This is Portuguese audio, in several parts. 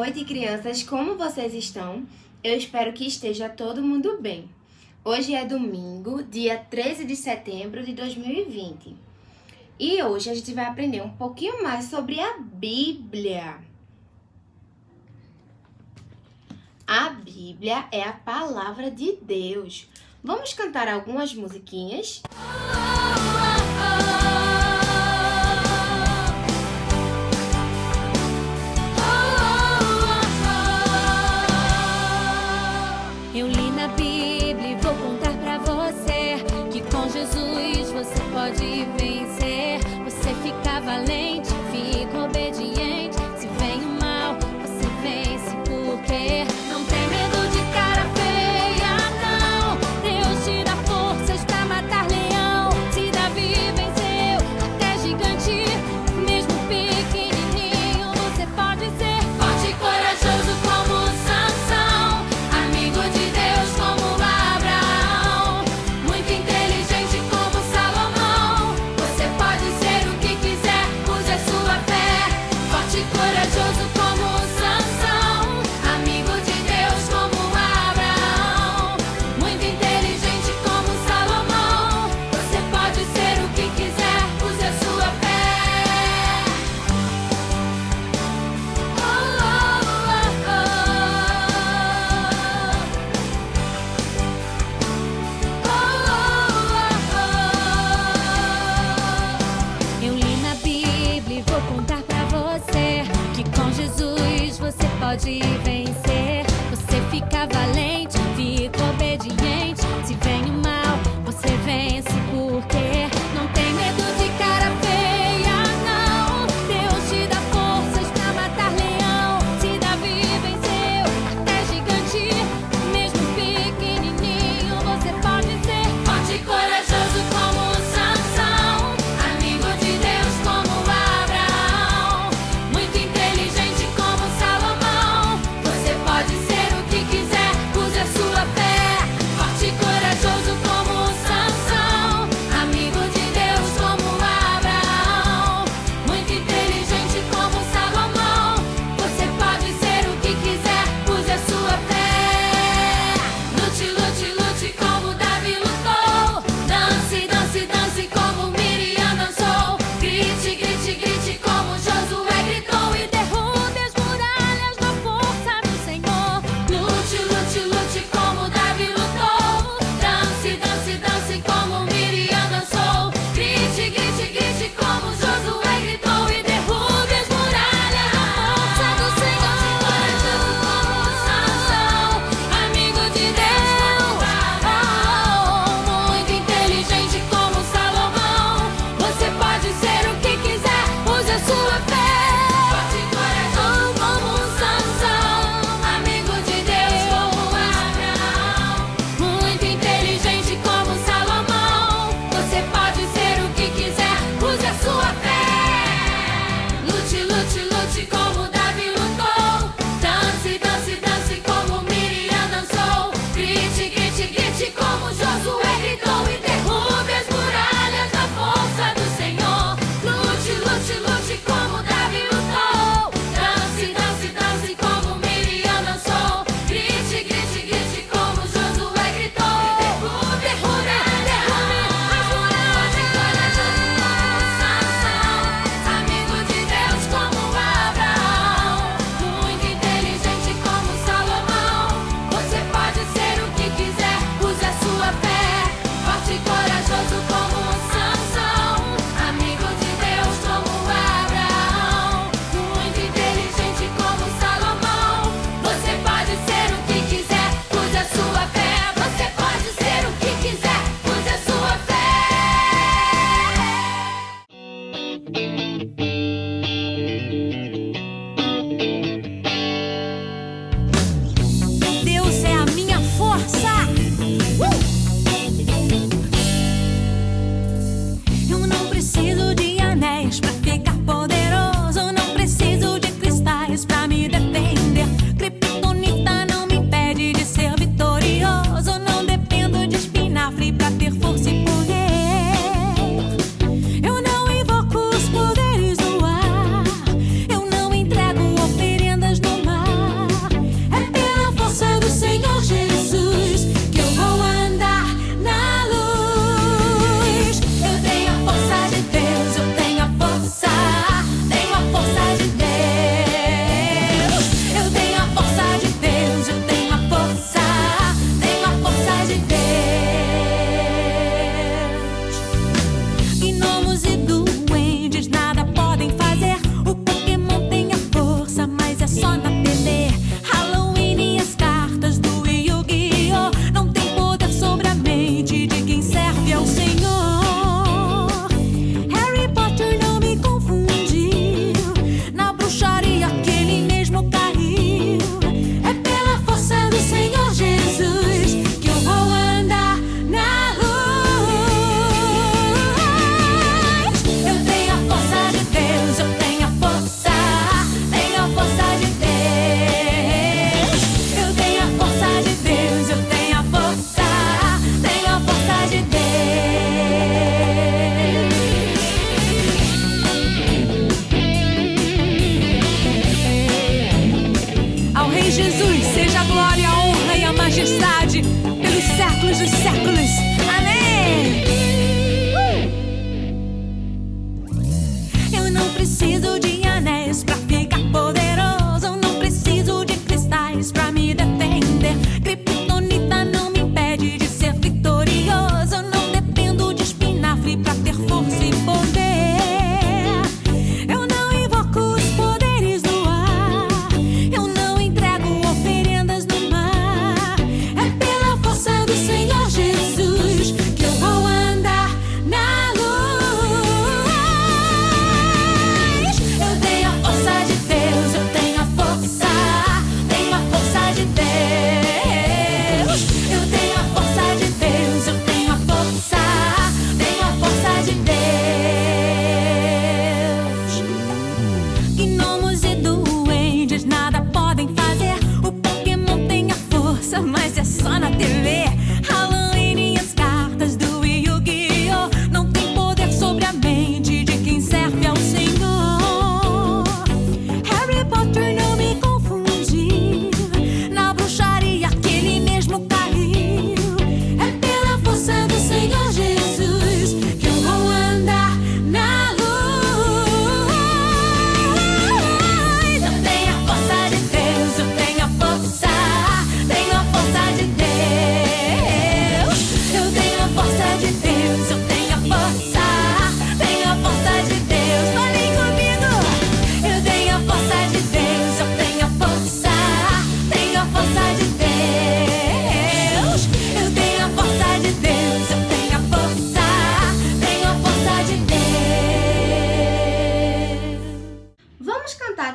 noite, crianças. Como vocês estão? Eu espero que esteja todo mundo bem. Hoje é domingo, dia 13 de setembro de 2020. E hoje a gente vai aprender um pouquinho mais sobre a Bíblia. A Bíblia é a palavra de Deus. Vamos cantar algumas musiquinhas? Eu li na Bíblia e vou contar pra você que com Jesus você pode vencer. Você fica valente, fica obediente. Se vem o mal, você vence porque não tem medo de cara feia, não. Deus te dá forças pra matar leão. Se Davi venceu até gigante, mesmo pequenininho, você pode ser forte e corajoso como Sansão, amigo de Deus como Abraão, muito inteligente como Salomão. Você pode ser o que quiser, use a sua fé. Forte e corajoso como Sansão, amigo de Deus como Abraão, muito inteligente como Salomão. Você pode ser o que quiser, use a sua fé. Eu li na Bíblia e vou contar pra você que com Jesus você pode vencer. Você fica valente, fica obediente. Se vem o mal, você vence porque não tem medo de cara feia, não. Deus te dá forças pra matar leão. Se Davi venceu até gigante, mesmo pequenininho, você pode ser forte e corajoso como Sansão, amigo de Deus como Abraão, muito inteligente como Salomão. Você pode ser o que quiser, use a sua fé. Forte e corajoso como Sansão, amigo de Deus como Abraão, muito inteligente como Salomão. Você pode ser o que quiser, use a sua fé. Lute, lute, lute como Davi lutou. Dance, dance, dance como Miriam dançou. Grite, grite, grite como Josué gritou. E derrube as muralhas na força do Senhor. Lute, lute, lute como Davi lutou. Dance, dance, dance como Miriam dançou. Grite, grite, grite como Josué gritou. E derrube as muralhas na força do Senhor. Corajoso como Sansão, amigo de Deus, muito inteligente como Salomão. Você pode ser o que quiser, use a sua fé. Forte e corajoso como Sansão, amigo de Deus como Abraão, muito inteligente como Salomão. Você pode ser o que quiser, use a sua fé. Lute, lute, lute como Davi lutou. Dance, dance, dance como Miriam dançou. Grite, grite, grite como Josué gritou. E derrube as muralhas da força do Senhor. Lute, lute, lute como Davi lutou. Dance, dance, dance como Miriam dançou. Grite, grite, grite como Josué gritou. E derrube, derrube, derrube as muralhas. Sansão, amigo de Deus como Abraão, muito inteligente como Salomão. Você pode ser o que quiser, use a sua fé. Forte e corajoso como Sansão, amigo de Deus como Abraão, muito inteligente como Salomão. Você pode ser o que quiser, use a sua fé. Você pode ser o que quiser, use a sua fé. Deus é a minha força. Eu não preciso de anéis pra ficar poderoso. Não preciso de cristais pra me defender. Kryptonita não me impede de ser vitorioso. Não dependo de espinafre pra ter força e poder. Eu não invoco os poderes do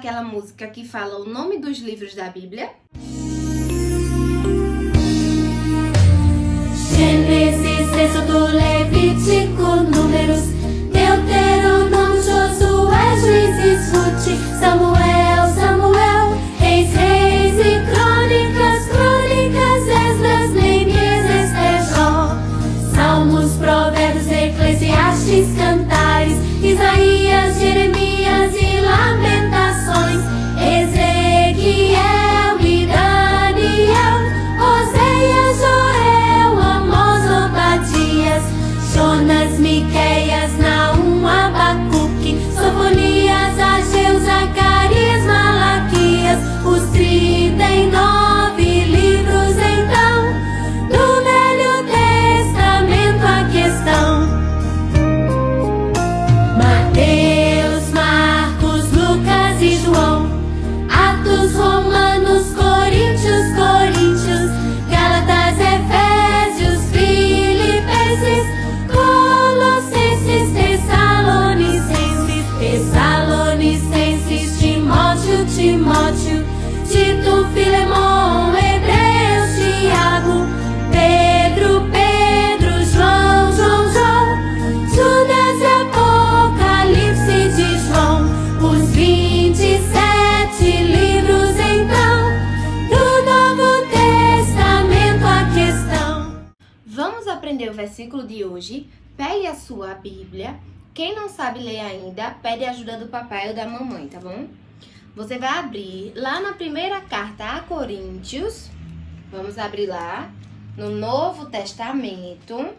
aquela música que fala o nome dos livros da Bíblia? Gênesis, Êxodo, Levítico, Números, Deuteronômio, Josué, Juízes, Ruth, Samuel, Samuel, Reis, Reis e Crônicas, Crônicas, Esdras, Neemias, Ester, Jó, Salmos, Provérbios, Eclesiastes, Cantares, Isaías, Jeremias e Lamentações, Ezequiel e Daniel, Oséias, Joel, Amós, Obadias, Jonas, Miqueias, Naum, Abacuque, Sofonias, Ageu, Zacarias, Malaquias, os 39 livros então do Velho Testamento aqui estão. Mateus, Marcos, Lucas e João, Atos, Romanos, Coríntios, Gálatas, Efésios, Filipenses, Colossenses, Tessalonicenses, Timóteo, Tito, Filemon, Hebreus, Tiago, Pedro, João, Judas e Apocalipse de João, os 27 livros então do Novo Testamento aqui estão. Vamos aprender o versículo de hoje? Pegue a sua Bíblia. Quem não sabe ler ainda, pede a ajuda do papai ou da mamãe, tá bom? Você vai abrir lá na primeira carta a Coríntios. Vamos abrir lá no Novo Testamento.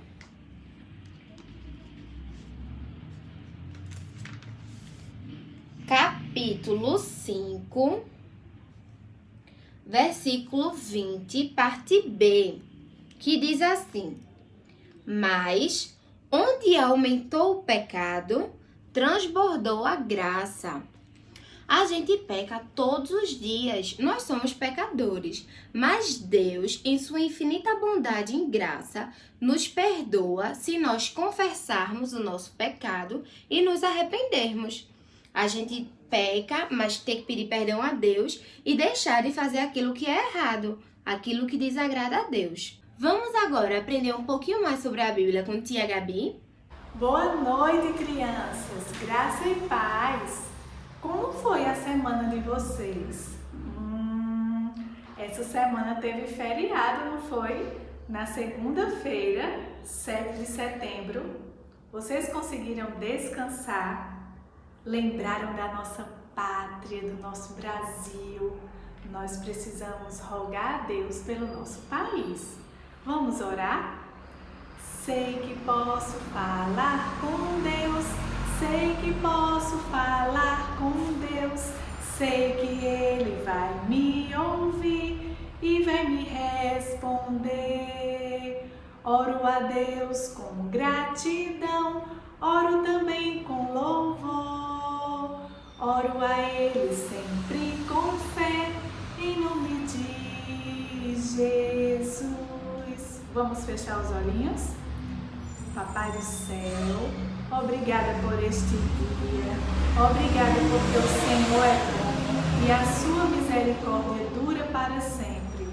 Capítulo 5, versículo 20, parte B, que diz assim: Mas onde aumentou o pecado, transbordou a graça. A gente peca todos os dias, nós somos pecadores, mas Deus, em sua infinita bondade e graça, nos perdoa se nós confessarmos o nosso pecado e nos arrependermos. A gente peca, mas tem que pedir perdão a Deus e deixar de fazer aquilo que é errado, aquilo que desagrada a Deus. Vamos agora aprender um pouquinho mais sobre a Bíblia com tia Gabi? Boa noite, crianças! Graça e paz! Como foi a semana de vocês? Essa semana teve feriado, não foi? Na segunda-feira, 7 de setembro, vocês conseguiram descansar? Lembraram da nossa pátria, do nosso Brasil? Nós precisamos rogar a Deus pelo nosso país. Vamos orar? Sei que posso falar com Deus, sei que posso falar com Deus, sei que Ele vai me ouvir e vai me responder. Oro a Deus com gratidão, oro também com louvor, oro a Ele sempre com fé, em nome de Jesus. Vamos fechar os olhinhos? Papai do céu, obrigada por este dia, obrigada porque o Senhor é bom e a sua misericórdia dura para sempre.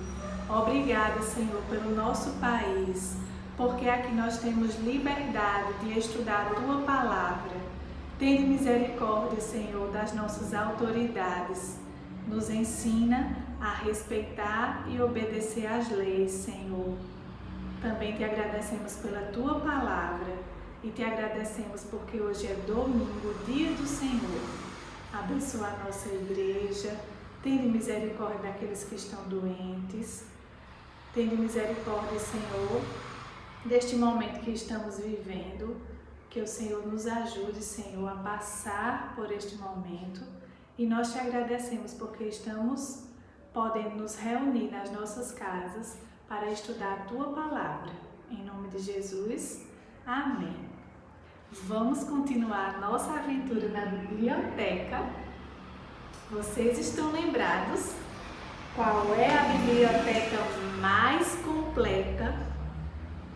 Obrigada, Senhor, pelo nosso país, porque aqui nós temos liberdade de estudar a tua palavra. Tende misericórdia, Senhor, das nossas autoridades. Nos ensina a respeitar e obedecer às leis, Senhor. Também te agradecemos pela tua palavra e te agradecemos porque hoje é domingo, dia do Senhor. Abençoa a nossa igreja, tende misericórdia daqueles que estão doentes. Tende misericórdia, Senhor, deste momento que estamos vivendo, que o Senhor nos ajude, Senhor, a passar por este momento. E nós te agradecemos porque estamos podendo nos reunir nas nossas casas para estudar a tua palavra. Em nome de Jesus, amém. Vamos continuar nossa aventura na biblioteca. Vocês estão lembrados? Qual é a biblioteca mais completa?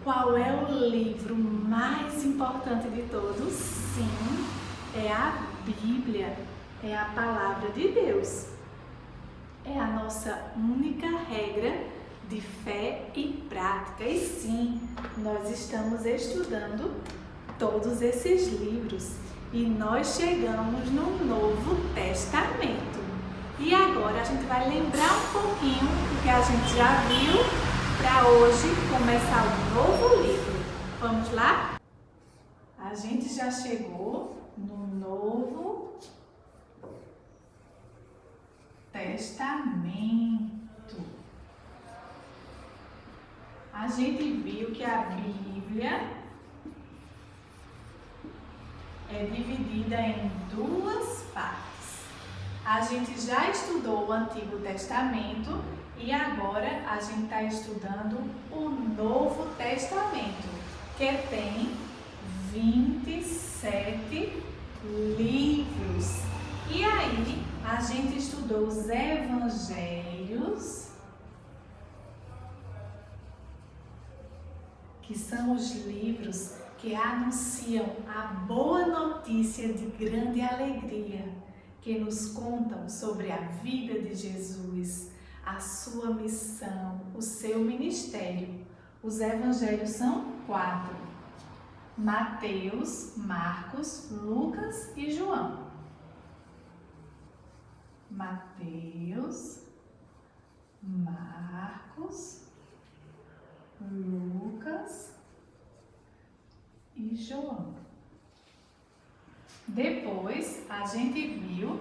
Qual é o livro mais importante de todos? Sim, é a Bíblia. é a palavra de Deus. É a nossa única regra de fé e prática. E sim, nós estamos estudando todos esses livros e nós chegamos no Novo Testamento. E agora a gente vai lembrar um pouquinho do que a gente já viu para hoje começar um novo livro. Vamos lá? A gente já chegou no Novo Testamento. A gente viu que a Bíblia é dividida em duas partes. A gente já estudou o Antigo Testamento e agora a gente está estudando o Novo Testamento, que tem 27 livros. E aí a gente estudou os Evangelhos, que são os livros que anunciam a boa notícia de grande alegria, que nos contam sobre a vida de Jesus, a sua missão, o seu ministério. Os evangelhos são 4: Mateus, Marcos, Lucas e João. Mateus, Marcos, Lucas e João. Depois, a gente viu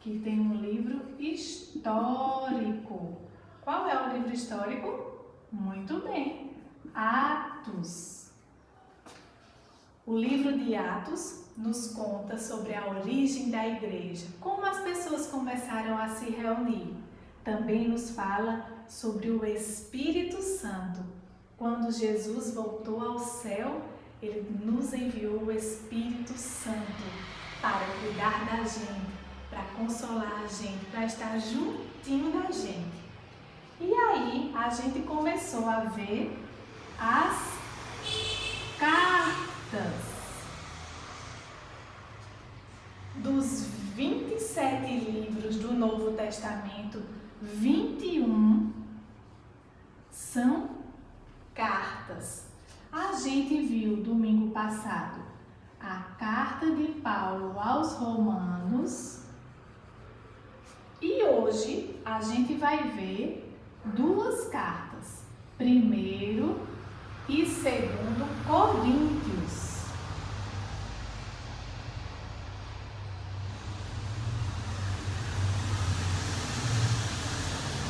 que tem um livro histórico. Qual é o livro histórico? Muito bem, Atos. O livro de Atos nos conta sobre a origem da igreja, como as pessoas começaram a se reunir. Também nos fala sobre o Espírito Santo. Quando Jesus voltou ao céu, Ele nos enviou o Espírito Santo para cuidar da gente, para consolar a gente, para estar juntinho da gente. E aí a gente começou a ver as cartas. Dos 27 livros do Novo Testamento, 21 são cartas. A gente viu domingo passado a carta de Paulo aos Romanos e hoje a gente vai ver duas cartas, 1º e 2º Coríntios.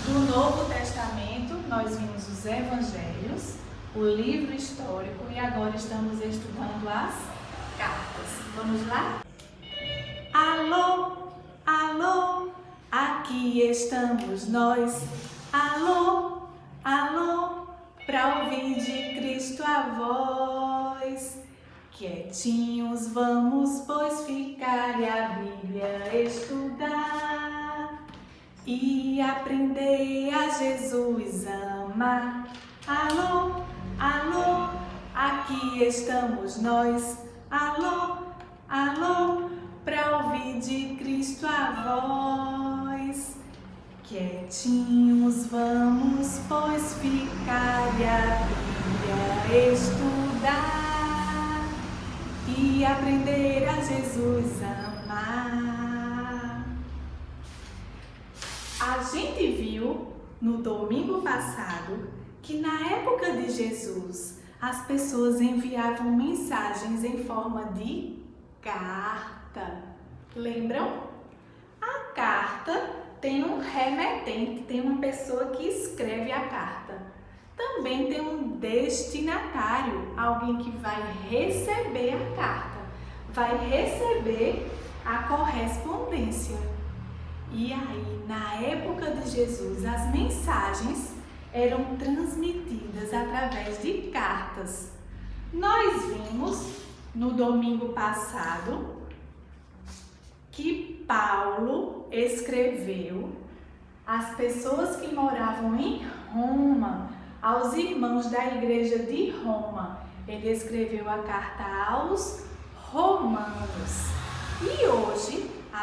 Do Novo Testamento nós vimos os Evangelhos, o livro histórico e agora estamos estudando as cartas. Vamos lá? Alô, alô, aqui estamos nós. Alô, alô, pra ouvir de Cristo a voz. Quietinhos vamos, pois, ficar e a Bíblia estudar e aprender a Jesus amar. Alô, alô, aqui estamos nós. Alô, alô, pra ouvir de Cristo a voz. Quietinhos vamos, pois, ficar e a Bíblia estudar e aprender a Jesus amar. A gente viu no domingo passado que na época de Jesus as pessoas enviavam mensagens em forma de carta. Lembram? A carta tem um remetente, tem uma pessoa que escreve a carta. Também tem um destinatário, alguém que vai receber a carta, vai receber a correspondência. E aí, na época de Jesus, as mensagens eram transmitidas através de cartas. Nós vimos no domingo passado que Paulo escreveu às pessoas que moravam em Roma, aos irmãos da igreja de Roma. Ele escreveu a carta aos Romanos. E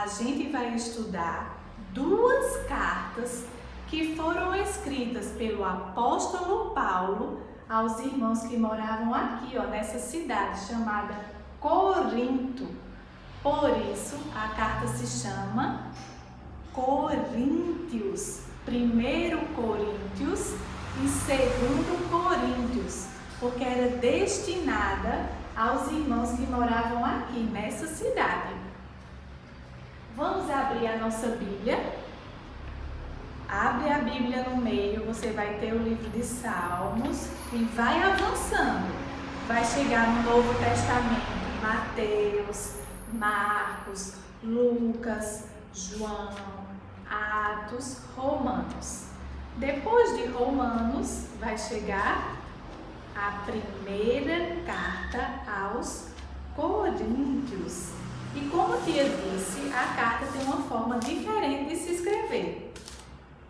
a gente vai estudar duas cartas que foram escritas pelo apóstolo Paulo aos irmãos que moravam aqui, nessa cidade chamada Corinto. Por isso, a carta se chama Coríntios, 1 Coríntios e 2 Coríntios, porque era destinada aos irmãos que moravam aqui nessa cidade. Vamos abrir a nossa Bíblia. Abre a Bíblia no meio, você vai ter o livro de Salmos e vai avançando. Vai chegar no Novo Testamento, Mateus, Marcos, Lucas, João, Atos, Romanos. Depois de Romanos, vai chegar a primeira carta aos Coríntios. E como a tia disse, a carta tem uma forma diferente de se escrever.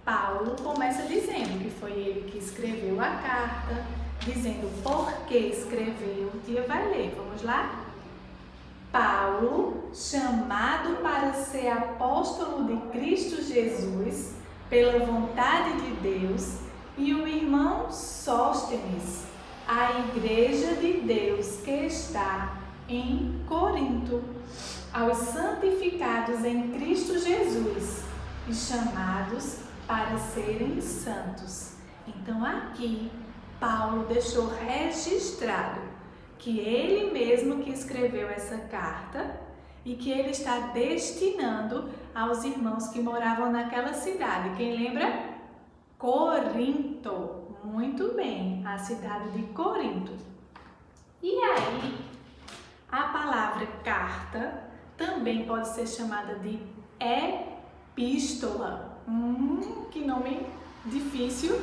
Paulo começa dizendo que foi ele que escreveu a carta, dizendo por que escreveu. A tia vai ler, vamos lá? Paulo, chamado para ser apóstolo de Cristo Jesus, pela vontade de Deus, e o irmão Sóstenes, a igreja de Deus que está em Corinto, aos santificados em Cristo Jesus e chamados para serem santos. Então aqui Paulo deixou registrado que ele mesmo que escreveu essa carta e que ele está destinando aos irmãos que moravam naquela cidade. Quem lembra? Corinto. Muito bem, a cidade de Corinto. E aí, a palavra carta também pode ser chamada de epístola. Que nome difícil,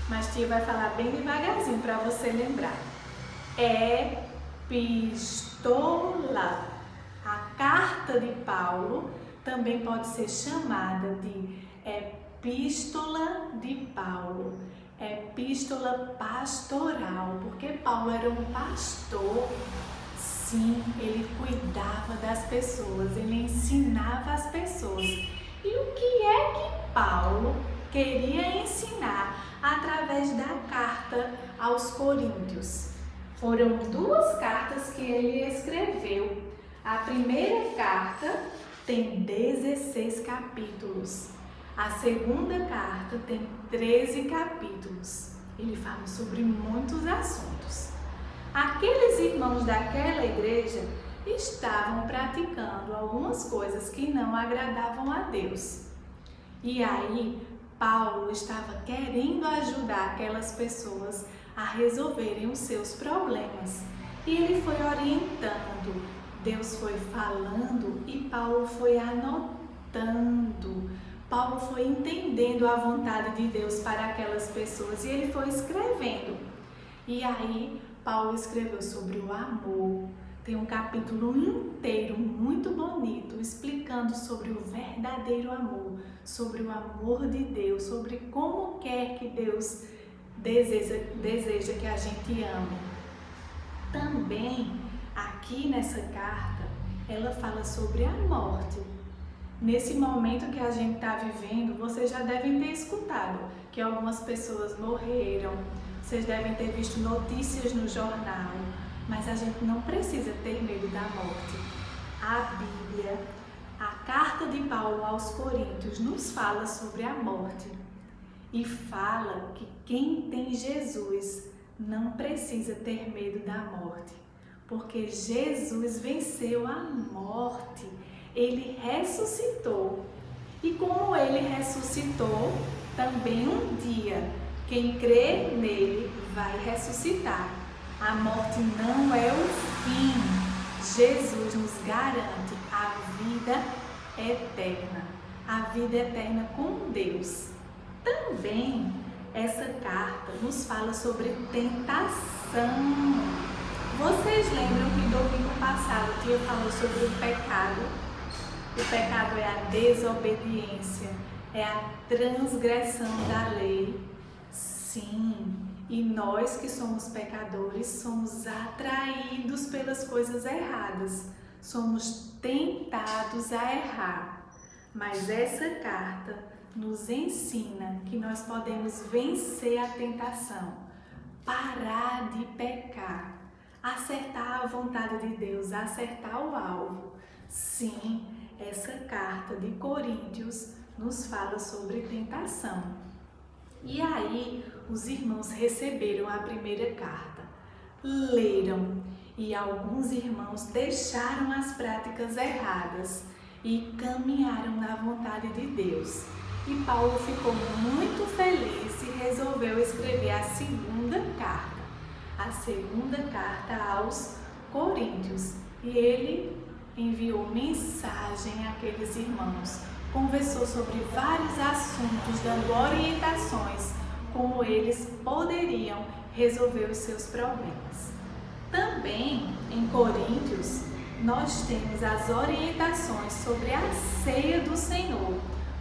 mas tia vai falar bem devagarzinho para você lembrar. Epístola. A carta de Paulo também pode ser chamada de epístola de Paulo, epístola pastoral, porque Paulo era um pastor. Sim, ele cuidava das pessoas, ele ensinava as pessoas. E o que é que Paulo queria ensinar através da carta aos Coríntios? Foram duas cartas que ele escreveu. A primeira carta tem 16 capítulos. A segunda carta tem 13 capítulos. Ele fala sobre muitos assuntos. Aqueles irmãos daquela igreja estavam praticando algumas coisas que não agradavam a Deus. E aí, Paulo estava querendo ajudar aquelas pessoas a resolverem os seus problemas. E ele foi orientando, Deus foi falando e Paulo foi anotando. Paulo foi entendendo a vontade de Deus para aquelas pessoas e ele foi escrevendo. E aí, Paulo escreveu sobre o amor. Tem um capítulo inteiro muito bonito explicando sobre o verdadeiro amor, sobre o amor de Deus, sobre como quer que Deus deseja que a gente ame. Também, aqui nessa carta, ela fala sobre a morte. Nesse momento que a gente está vivendo, vocês já devem ter escutado que algumas pessoas morreram, vocês devem ter visto notícias no jornal. Mas a gente não precisa ter medo da morte. A Bíblia, a carta de Paulo aos Coríntios nos fala sobre a morte e fala que quem tem Jesus não precisa ter medo da morte, porque Jesus venceu a morte, ele ressuscitou. E como ele ressuscitou, também um dia quem crê nele vai ressuscitar. A morte não é o fim. Jesus nos garante a vida eterna. A vida eterna com Deus. Também essa carta nos fala sobre tentação. Vocês lembram que domingo passado a tia falou sobre o pecado? O pecado é a desobediência, é a transgressão da lei. Sim. E nós que somos pecadores somos atraídos pelas coisas erradas. somos tentados a errar, mas essa carta nos ensina que nós podemos vencer a tentação, parar de pecar, acertar a vontade de Deus, acertar o alvo. Sim, essa carta de Coríntios nos fala sobre tentação. E aí, os irmãos receberam a primeira carta, leram, e alguns irmãos deixaram as práticas erradas e caminharam na vontade de Deus. E Paulo ficou muito feliz e resolveu escrever a segunda carta aos Coríntios. E ele enviou mensagem àqueles irmãos, conversou sobre vários assuntos, dando orientações como eles poderiam resolver os seus problemas. Também em Coríntios nós temos as orientações sobre a ceia do Senhor.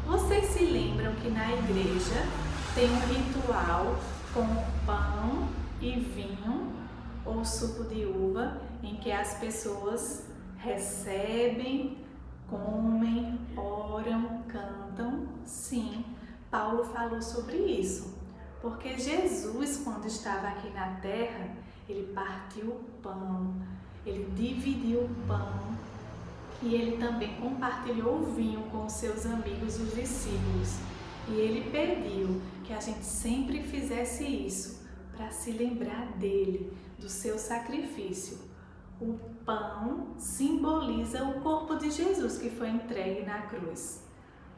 Vocês se lembram que na igreja tem um ritual com pão e vinho ou suco de uva, em que as pessoas recebem, comem, oram, cantam? Sim, Paulo falou sobre isso, porque Jesus, quando estava aqui na terra, ele partiu o pão, ele dividiu o pão e ele também compartilhou o vinho com os seus amigos, os discípulos. E ele pediu que a gente sempre fizesse isso para se lembrar dele, do seu sacrifício. O pão simboliza o corpo de Jesus que foi entregue na cruz.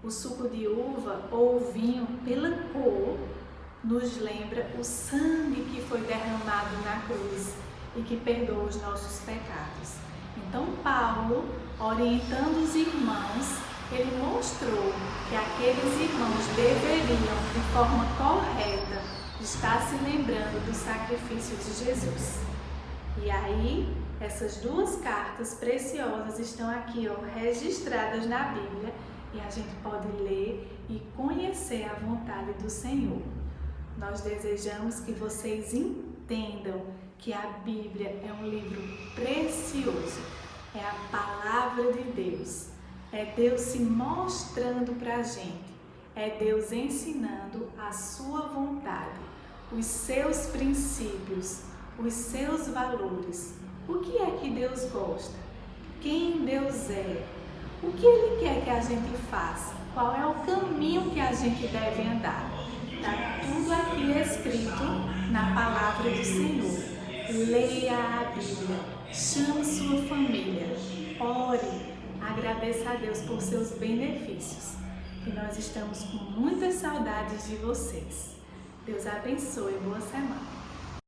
O suco de uva ou o vinho, pela cor, nos lembra o sangue que foi derramado na cruz e que perdoa os nossos pecados. Então Paulo, orientando os irmãos, ele mostrou que aqueles irmãos deveriam, de forma correta, estar se lembrando do sacrifício de Jesus. E aí, essas duas cartas preciosas estão aqui, registradas na Bíblia, e a gente pode ler e conhecer a vontade do Senhor. Nós desejamos que vocês entendam que a Bíblia é um livro precioso, é a palavra de Deus, é Deus se mostrando para a gente, é Deus ensinando a sua vontade, os seus princípios, os seus valores. O que é que Deus gosta? Quem Deus é? O que Ele quer que a gente faça? Qual é o caminho que a gente deve andar? Está tudo aqui escrito na palavra do Senhor. Leia a Bíblia, chame sua família, ore, agradeça a Deus por seus benefícios. E nós estamos com muitas saudades de vocês. Deus abençoe, boa semana.